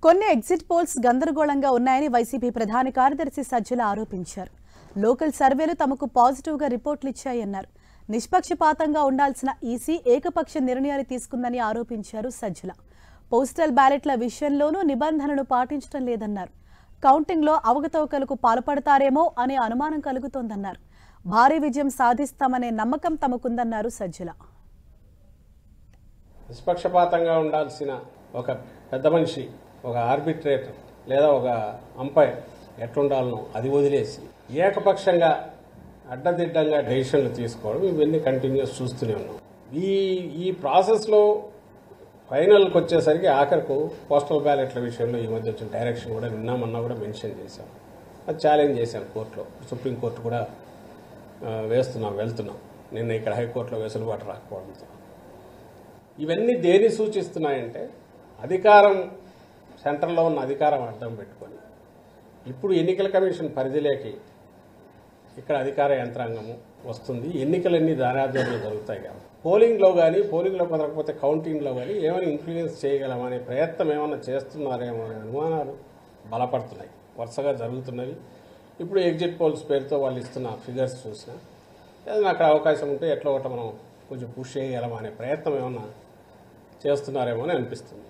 కొన్ని exit polls గందరగోళంగా ఉన్నాయని వైసీపీ ప్రధాన కార్యదర్శి సజ్జల ఆరోపించారు. లోకల్ సర్వేలు తమకు పాజిటివ్గా రిపోర్టులు ఇచ్చాయన్నారు. నిష్పక్షపాతంగా ఉండాల్సిన ఈసీ ఏకపక్ష నిర్ణయాలు తీసుకుందని ఆరోపించారు సజ్జల. పోస్టల్ బ్యాలెట్ల విషయంలోనూ నిబంధనలు పాటించడం లేదన్నారు. కౌంటింగ్లో అవకతవకలకు పాల్పడతారేమో అనే అనుమానం కలుగుతోందన్నారు. భారీ విజయం సాధిస్తామనే నమ్మకం తమకుందన్నారు సజ్జల. నిష్పక్షపాతంగా ఉండాల్సిన ఒక పెద్ద మనిషి, ఒక ఆర్బిట్రేటర్ లేదా ఒక అంపైర్ ఎట్లుండాలనో అది వదిలేసి ఏకపక్షంగా అడ్డదిడ్డంగా డెసిషన్లు తీసుకోవడం ఇవన్నీ కంటిన్యూస్ చూస్తూనే ఉన్నాం. ఈ ప్రాసెస్లో ఫైనల్కి వచ్చేసరికి ఆఖరకు పోస్టల్ బ్యాలెట్ల విషయంలో ఈ మధ్య వచ్చిన డైరెక్షన్ కూడా నిన్నామన్నా కూడా మెన్షన్ చేశాం. అది ఛాలెంజ్ చేశాం కోర్టులో. సుప్రీంకోర్టు కూడా వెళ్తున్నాం. నిన్న ఇక్కడ హైకోర్టులో వెసులుబాటు రాకపోవడంతో ఇవన్నీ దేన్ని సూచిస్తున్నాయంటే అధికారం, సెంటర్లో ఉన్న అధికారం అర్థం పెట్టుకొని ఇప్పుడు ఎన్నికల కమిషన్ పరిధిలోకి ఇక్కడ అధికార యంత్రాంగము వస్తుంది. ఎన్నికలన్నీ దారాధ్వర్యంలో జరుగుతాయి కాబట్టి పోలింగ్లో కుదరకపోతే కౌంటింగ్లో కానీ ఏమైనా ఇన్ఫ్లుయెన్స్ చేయగలమనే ప్రయత్నం ఏమైనా చేస్తున్నారేమో అనే అనుమానాలు బలపడుతున్నాయి, వరుసగా జరుగుతున్నవి. ఇప్పుడు ఎగ్జిట్ పోల్స్ పేరుతో వాళ్ళు ఇస్తున్న ఫిగర్స్ చూసినా ఏదైనా అక్కడ అవకాశం ఉంటే ఎట్లా ఒకటి మనం కొంచెం పుష్ చేయగలమా అనే ప్రయత్నం ఏమన్నా చేస్తున్నారేమో అని అనిపిస్తుంది.